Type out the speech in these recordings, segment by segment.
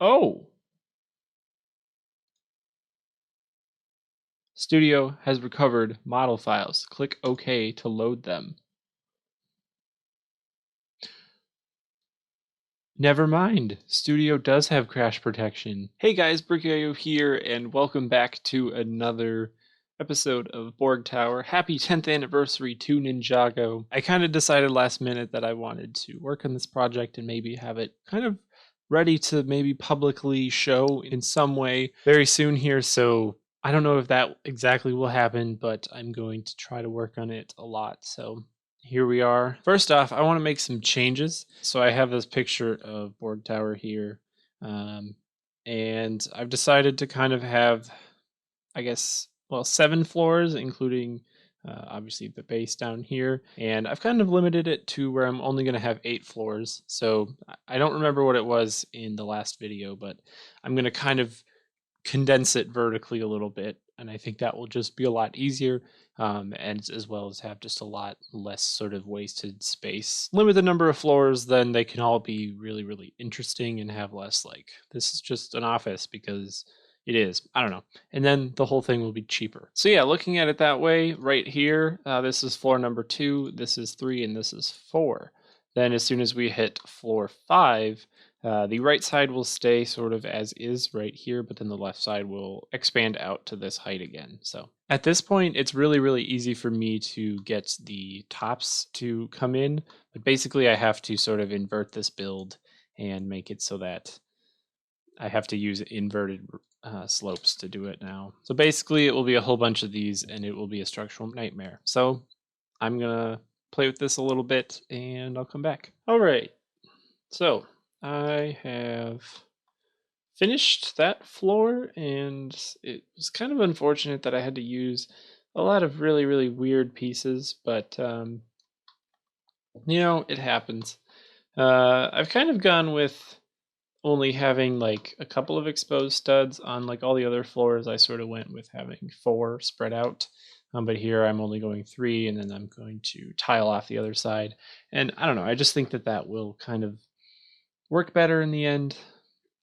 Oh, Studio has recovered model files. Click OK to load them. Never mind, Studio does have crash protection. Hey guys, Brickset here, and welcome back to another episode of Borg Tower. Happy 10th anniversary to Ninjago. I kind of decided last minute that I wanted to work on this project and maybe have it kind of ready to maybe publicly show in some way very soon here, so I don't know if that exactly will happen, but I'm going to try to work on it a lot, so here we are. First off, I want to make some changes. So I have this picture of Borg Tower here. Um, and I've decided to kind of have, I guess, well, 7 floors, including obviously the base down here. And I've kind of limited it to where I'm only going to have 8 floors. So I don't remember what it was in the last video, but I'm going to kind of condense it vertically a little bit, and I think that will just be a lot easier, and as well as have just a lot less sort of wasted space. Limit the number of floors, then they can all be really, really interesting and have less like, this is just an office because it is. I don't know. And then the whole thing will be cheaper. So yeah, looking at it that way, right here, this is floor number 2, this is 3, and this is 4. Then as soon as we hit floor 5, the right side will stay sort of as is right here, but then the left side will expand out to this height again. So at this point, it's really, really easy for me to get the tops to come in, but basically I have to sort of invert this build and make it so that I have to use inverted slopes to do it now. So basically it will be a whole bunch of these and it will be a structural nightmare. So I'm gonna play with this a little bit and I'll come back. All right, so I have finished that floor, and it was kind of unfortunate that I had to use a lot of really, really weird pieces, but it happens. I've kind of gone with only having like a couple of exposed studs on like all the other floors. I sort of went with having 4 spread out. But here I'm only going 3, and then I'm going to tile off the other side. And I don't know, I just think that that will kind of work better in the end.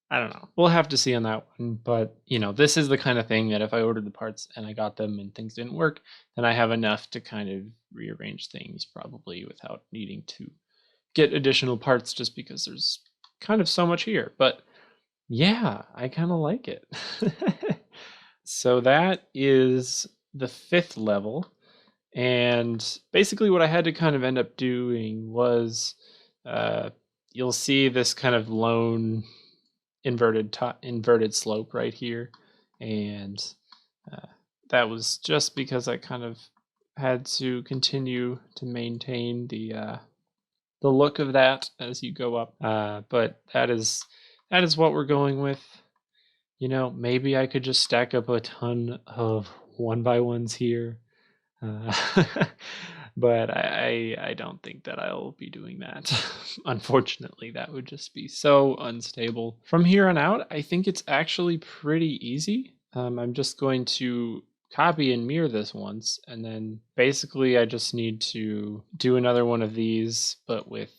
I don't know. We'll have to see on that one. But, this is the kind of thing that if I ordered the parts and I got them and things didn't work, then I have enough to kind of rearrange things probably without needing to get additional parts just because there's kind of so much here. But yeah, I kind of like it. So that is the 5th level. And basically, what I had to kind of end up doing was you'll see this kind of lone inverted slope right here, and that was just because I kind of had to continue to maintain the look of that as you go up. But that is what we're going with. Maybe I could just stack up a ton of 1x1s here. But I don't think that I'll be doing that. Unfortunately, that would just be so unstable. From here on out, I think it's actually pretty easy. I'm just going to copy and mirror this once, and then basically I just need to do another one of these, but with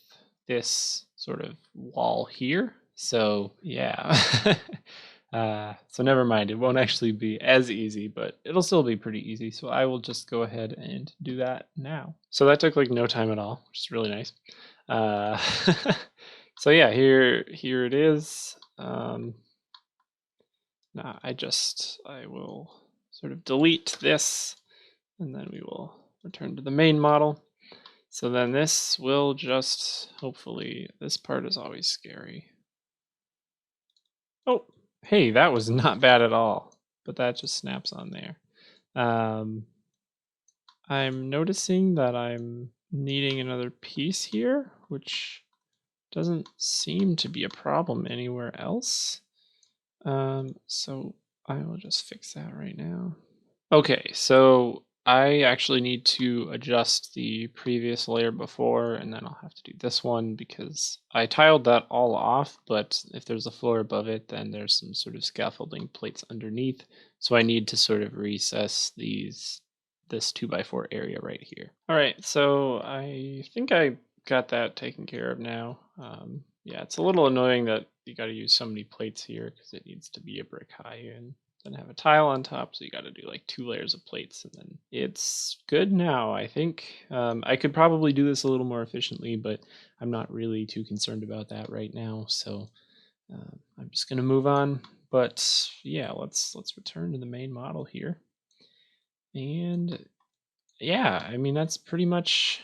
this sort of wall here. So yeah. So never mind, it won't actually be as easy, but it'll still be pretty easy. So I will just go ahead and do that now. So that took like no time at all, which is really nice. So yeah, here it is. Now I will sort of delete this, and then we will return to the main model. So then this will just, hopefully, this part is always scary. Oh, hey, that was not bad at all, but that just snaps on there. I'm noticing that I'm needing another piece here, which doesn't seem to be a problem anywhere else. So I will just fix that right now. Okay, so I actually need to adjust the previous layer before, and then I'll have to do this one because I tiled that all off, but if there's a floor above it, then there's some sort of scaffolding plates underneath. So I need to sort of recess this 2x4 area right here. All right, so I think I got that taken care of now. Yeah, it's a little annoying that you got to use so many plates here because it needs to be a brick high and then have a tile on top. So you got to do like 2 layers of plates, and then it's good now, I think. I could probably do this a little more efficiently, but I'm not really too concerned about that right now. So I'm just going to move on. But yeah, let's return to the main model here. And yeah, I mean, that's pretty much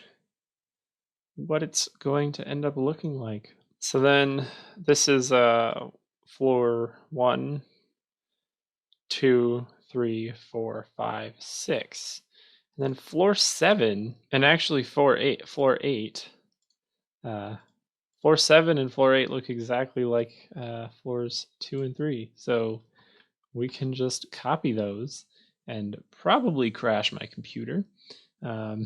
what it's going to end up looking like. So then this is floor 1, 2, 3, 4, 5, 6. And then floor 7, and actually floor 8, floor 7 and floor 8 look exactly like floors 2 and 3. So we can just copy those and probably crash my computer. I'm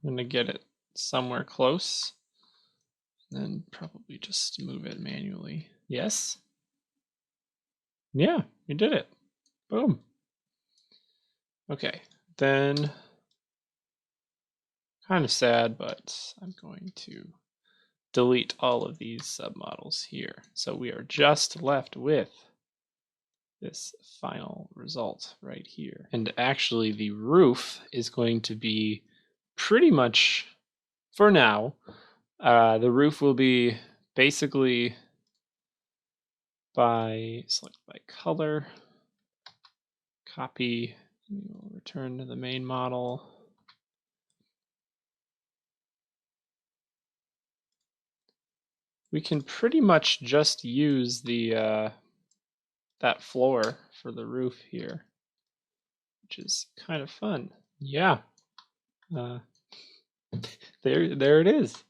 going to get it somewhere close and then probably just move it manually. Yes? Yeah, you did it. Boom. Okay, then kind of sad, but I'm going to delete all of these submodels here. So we are just left with this final result right here. And actually the roof is going to be pretty much, for now, the roof will be basically select by color, copy, and we will return to the main model. We can pretty much just use the that floor for the roof here, which is kind of fun. Yeah. There it is.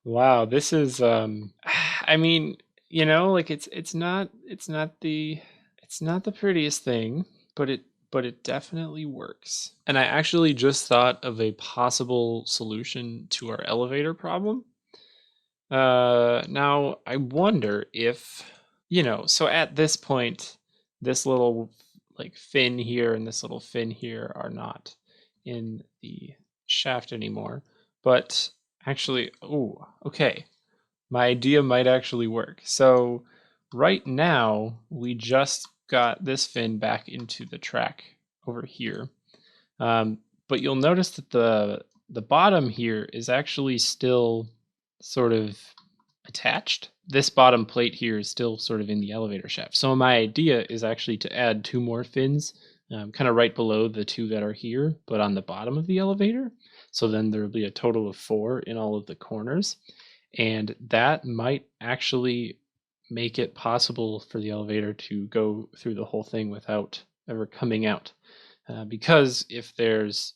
Wow, this is I mean, like it's not the prettiest thing, but it definitely works. And I actually just thought of a possible solution to our elevator problem. Now I wonder if, so at this point, this little like fin here and this little fin here are not in the shaft anymore. But actually, oh, okay. My idea might actually work. So right now, we just got this fin back into the track over here. But you'll notice that the bottom here is actually still sort of attached. This bottom plate here is still sort of in the elevator shaft. So my idea is actually to add 2 more fins, kind of right below the 2 that are here, but on the bottom of the elevator. So then there'll be a total of 4 in all of the corners. And that might actually make it possible for the elevator to go through the whole thing without ever coming out. Because if there's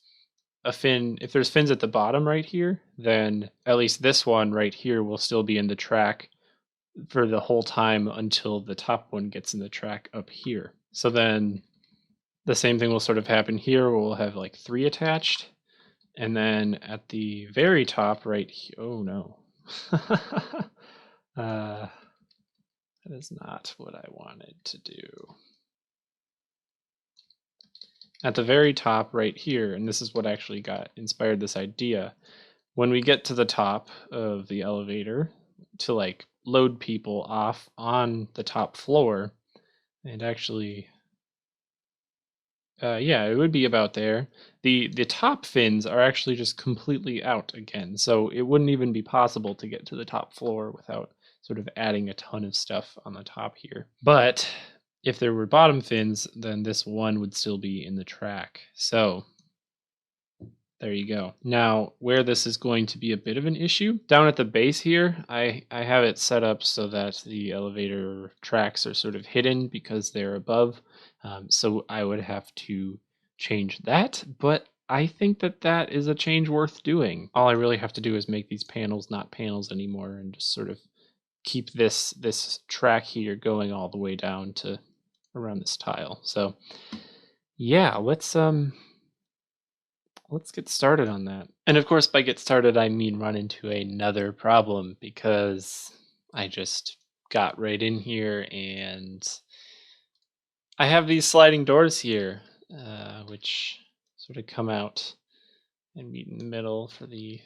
fins at the bottom right here, then at least this one right here will still be in the track for the whole time until the top one gets in the track up here. So then the same thing will sort of happen here. We'll have like 3 attached. And then at the very top right here, oh no. That is not what I wanted to do. At the very top right here, and this is what actually inspired this idea, when we get to the top of the elevator to like load people off on the top floor, and actually yeah, it would be about there. The top fins are actually just completely out again, so it wouldn't even be possible to get to the top floor without sort of adding a ton of stuff on the top here. But if there were bottom fins, then this one would still be in the track. So there you go. Now, where this is going to be a bit of an issue, down at the base here, I have it set up so that the elevator tracks are sort of hidden because they're above. So I would have to change that, but I think that is a change worth doing. All I really have to do is make these panels not panels anymore and just sort of keep this track here going all the way down to around this tile. So yeah, let's get started on that. And of course, by get started, I mean run into another problem because I just got right in here and I have these sliding doors here, which sort of come out and meet in the middle for the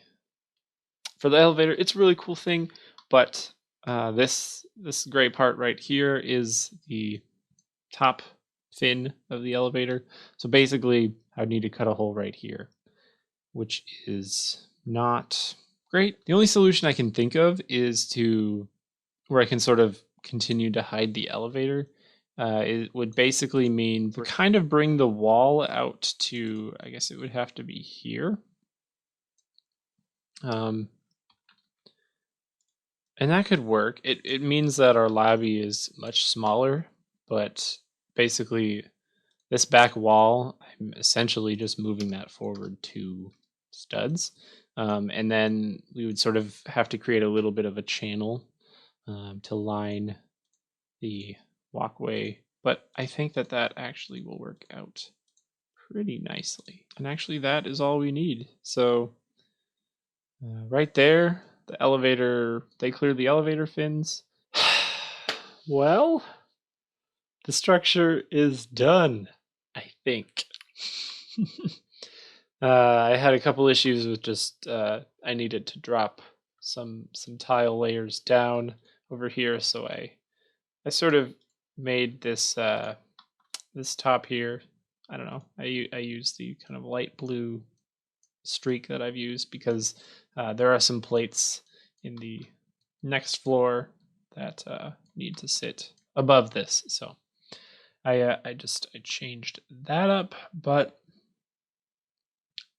elevator. It's a really cool thing, but This gray part right here is the top fin of the elevator. So basically, I would need to cut a hole right here, which is not great. The only solution I can think of is to where I can sort of continue to hide the elevator. It would basically mean kind of bring the wall out to, I guess it would have to be here. And that could work. It means that our lobby is much smaller, but basically this back wall, I'm essentially just moving that forward 2 studs. And then we would sort of have to create a little bit of a channel to line the walkway. But I think that that actually will work out pretty nicely. And actually that is all we need. So right there, the elevator, they cleared the elevator fins. Well, the structure is done, I think. I had a couple issues with just I needed to drop some tile layers down over here, so I sort of made this this top here. I don't know. I use the kind of light blue streak that I've used because there are some plates in the next floor that need to sit above this. So I changed that up, but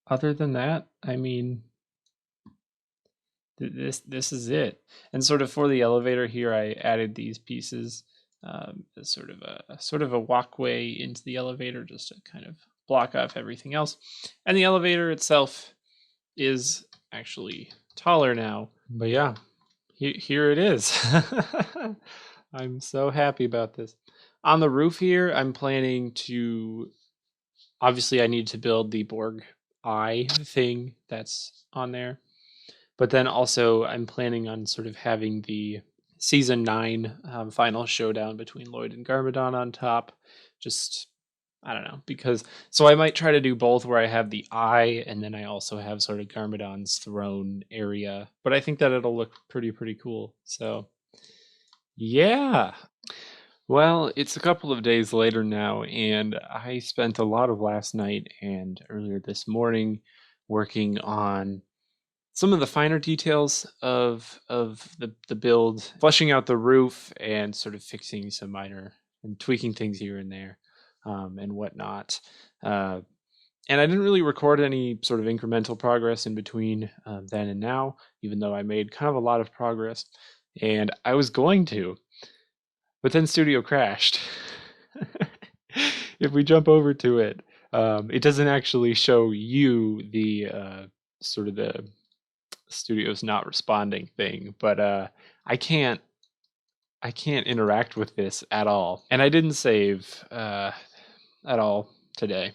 other than that, I mean, this is it. And sort of for the elevator here, I added these pieces as sort of a walkway into the elevator, just to kind of block off everything else. And the elevator itself is actually taller now. But yeah, here it is. I'm so happy about this. On the roof here, I'm planning to, obviously I need to build the Borg eye thing that's on there. But then also I'm planning on sort of having the season 9 final showdown between Lloyd and Garmadon on top. Just, I don't know, because so I might try to do both where I have the eye and then I also have sort of Garmadon's throne area. But I think that it'll look pretty cool. So yeah. Well, it's a couple of days later now, and I spent a lot of last night and earlier this morning working on some of the finer details of the build, fleshing out the roof and sort of fixing some minor and tweaking things here and there, and whatnot. And I didn't really record any sort of incremental progress in between then and now, even though I made kind of a lot of progress. And I was going to, but then Studio crashed. If we jump over to it, it doesn't actually show you the sort of the Studio's not responding thing, but I can't interact with this at all, and I didn't save at all today.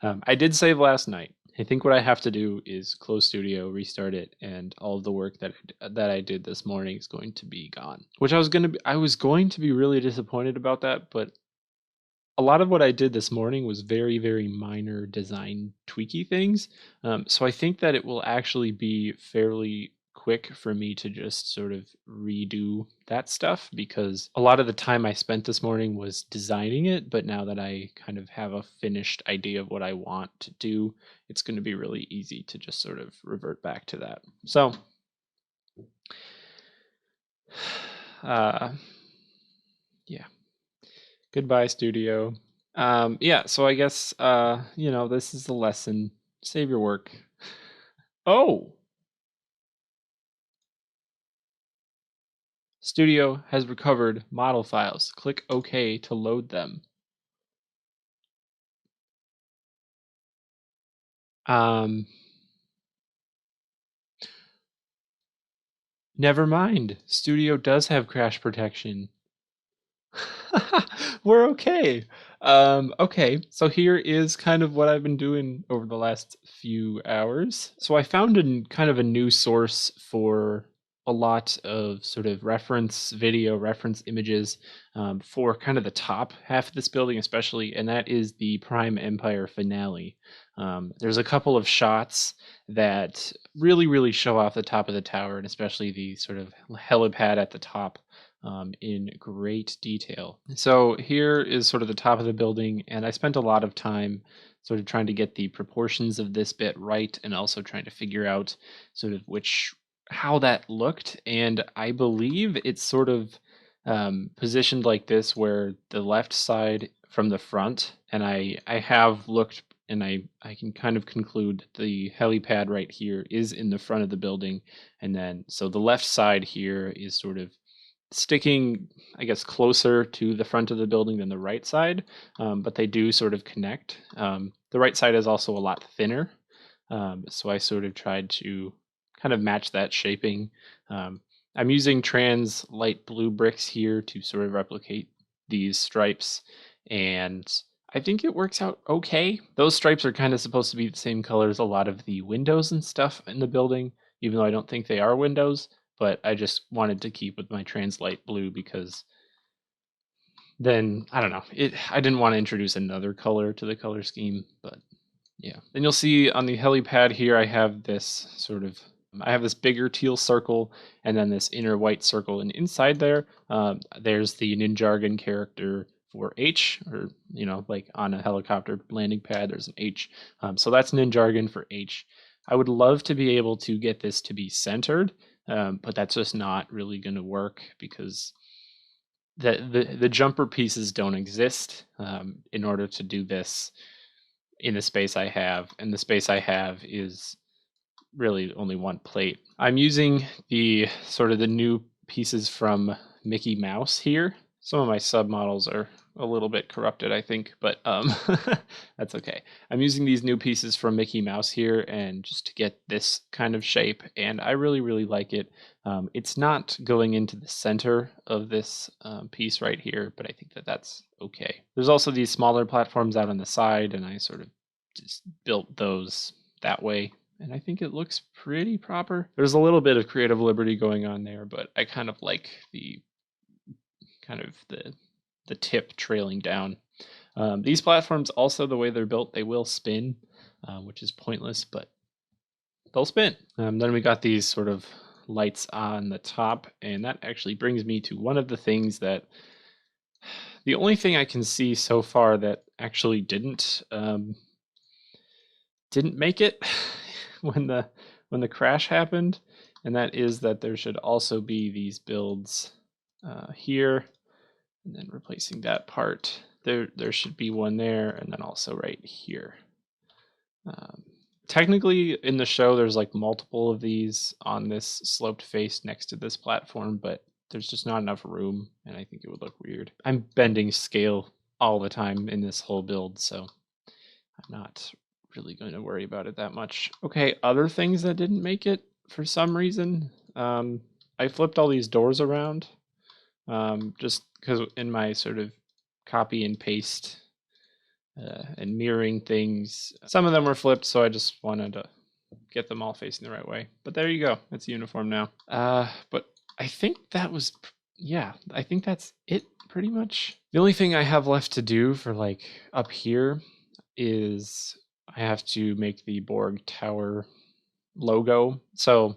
I did save last night. I think what I have to do is close Studio, restart it, and all of the work that I did this morning is going to be gone. Which I was going to be really disappointed about that, but a lot of what I did this morning was very minor design tweaky things. So I think that it will actually be fairly quick for me to just sort of redo that stuff, because a lot of the time I spent this morning was designing it, but now that I kind of have a finished idea of what I want to do, it's going to be really easy to just sort of revert back to that. So yeah. Goodbye, Studio. Yeah, so I guess this is the lesson. Save your work. Oh! Studio has recovered model files. Click OK to load them. Never mind. Studio does have crash protection. We're okay. Okay, so here is kind of what I've been doing over the last few hours. So I found kind of a new source for a lot of sort of reference video, reference images for kind of the top half of this building, especially, and that is the Prime Empire finale. There's a couple of shots that really show off the top of the tower, and especially the sort of helipad at the top in great detail. So here is sort of the top of the building, and I spent a lot of time sort of trying to get the proportions of this bit right, and also trying to figure out sort of how that looked. And I believe it's sort of positioned like this, where the left side from the front, and I have looked, and I can kind of conclude that the helipad right here is in the front of the building, and then so the left side here is sort of sticking, I guess, closer to the front of the building than the right side, but they do sort of connect. The right side is also a lot thinner, so I sort of tried to kind of match that shaping. I'm using trans light blue bricks here to sort of replicate these stripes, and I think it works out okay. Those stripes are kind of supposed to be the same color as a lot of the windows and stuff in the building, even though I don't think they are windows. But I just wanted to keep with my trans light blue, because then I don't know. I didn't want to introduce another color to the color scheme, but yeah. Then you'll see on the helipad here, I have this bigger teal circle, and then this inner white circle, and inside there, there's the Ninjago character for H, or like on a helicopter landing pad, there's an H. So that's Ninjago for H. I would love to be able to get this to be centered, but that's just not really going to work, because the jumper pieces don't exist in order to do this in the space I have, and the space I have is really only one plate. I'm using the new pieces from Mickey Mouse here. Some of my submodels are a little bit corrupted, I think, but that's okay. I'm using these new pieces from Mickey Mouse here, and just to get this kind of shape, and I really like it. It's not going into the center of this piece right here, but I think that's okay. There's also these smaller platforms out on the side, and I sort of just built those that way, and I think it looks pretty proper. There's a little bit of creative liberty going on there, but I kind of like the tip trailing down. These platforms also, the way they're built, they will spin, which is pointless, but they'll spin. Then we got these sort of lights on the top, and that actually brings me to one of the things that the only thing I can see so far that actually didn't make it when the crash happened, and that is that there should also be these builds here, and then replacing that part. There should be one there, and then also right here. Technically, in the show, there's like multiple of these on this sloped face next to this platform, but there's just not enough room, and I think it would look weird. I'm bending scale all the time in this whole build, so I'm not really going to worry about it that much. Okay, other things that didn't make it for some reason. I flipped all these doors around, just because in my sort of copy and paste and mirroring things, some of them were flipped, so I just wanted to get them all facing the right way. But there you go, it's uniform now. But I think I think that's it pretty much. The only thing I have left to do for like up here is I have to make the Borg Tower logo. So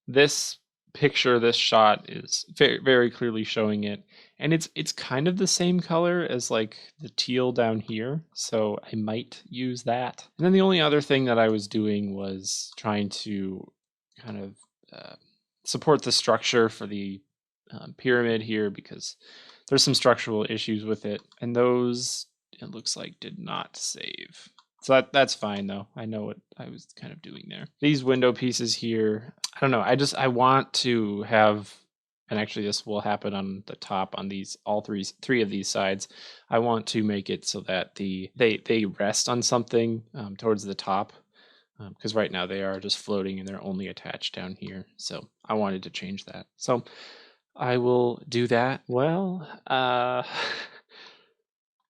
this picture, this shot is very clearly showing it, and it's kind of the same color as like the teal down here, so I might use that. And then the only other thing that I was doing was trying to kind of support the structure for the pyramid here, because there's some structural issues with it, and those, it looks like, did not save. So that's fine though. I know what I was kind of doing there. These window pieces here, I don't know. I want to have, and actually this will happen on the top on these three of these sides. I want to make it so that they rest on something towards the top, because right now they are just floating and they're only attached down here. So I wanted to change that. So I will do that. Well,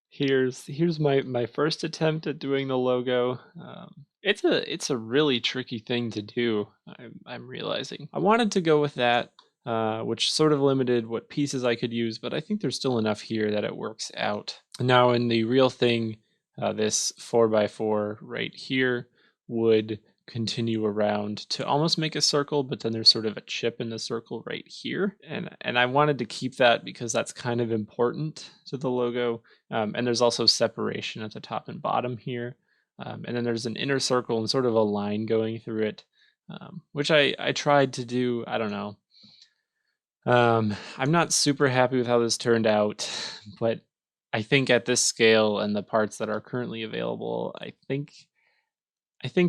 here's my first attempt at doing the logo. It's a really tricky thing to do. I'm realizing I wanted to go with that which sort of limited what pieces I could use, but I think there's still enough here that it works out. Now in the real thing, this 4x4 right here would continue around to almost make a circle, but then there's sort of a chip in the circle right here. And I wanted to keep that because that's kind of important to the logo. And there's also separation at the top and bottom here. And then there's an inner circle and sort of a line going through it, which I tried to do. I don't know. I'm not super happy with how this turned out, but I think at this scale and the parts that are currently available, I think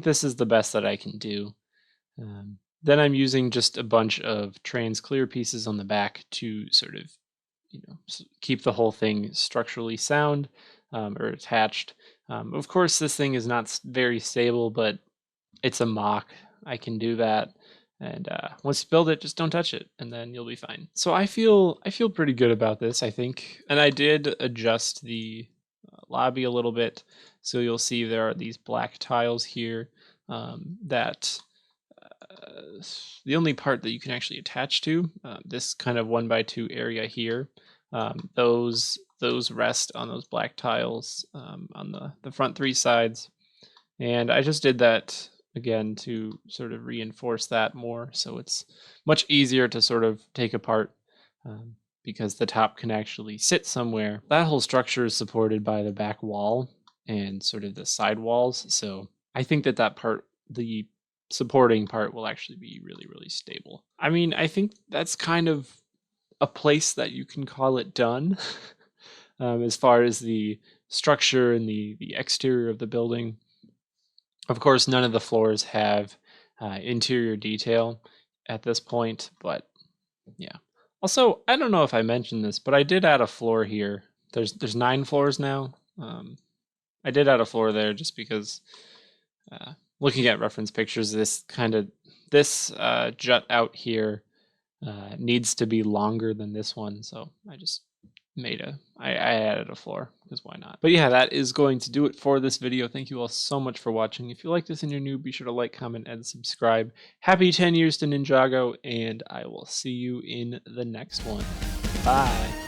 this is the best that I can do. Then I'm using just a bunch of trans clear pieces on the back to sort of, keep the whole thing structurally sound or attached. Of course, this thing is not very stable, but it's a mock. I can do that. And once you build it, just don't touch it, and then you'll be fine. So I feel pretty good about this, I think. And I did adjust the lobby a little bit. So you'll see there are these black tiles here that the only part that you can actually attach to, this kind of 1x2 area here, those rest on those black tiles on the front three sides. And I just did that again to sort of reinforce that more, so it's much easier to sort of take apart because the top can actually sit somewhere. That whole structure is supported by the back wall and sort of the side walls, so I think that part, the supporting part, will actually be really, really stable. I mean, I think that's kind of a place that you can call it done as far as the structure and the exterior of the building. Of course, none of the floors have interior detail at this point, but yeah. Also, I don't know if I mentioned this, but I did add a floor here. There's 9 floors now. I did add a floor there just because looking at reference pictures, this jut out here needs to be longer than this one, so I just I added a floor, because why not? But yeah, that is going to do it for this video. Thank you all so much for watching. If you like this and you're new, be sure to like, comment, and subscribe. Happy 10 years to Ninjago, and I will see you in the next one. Bye.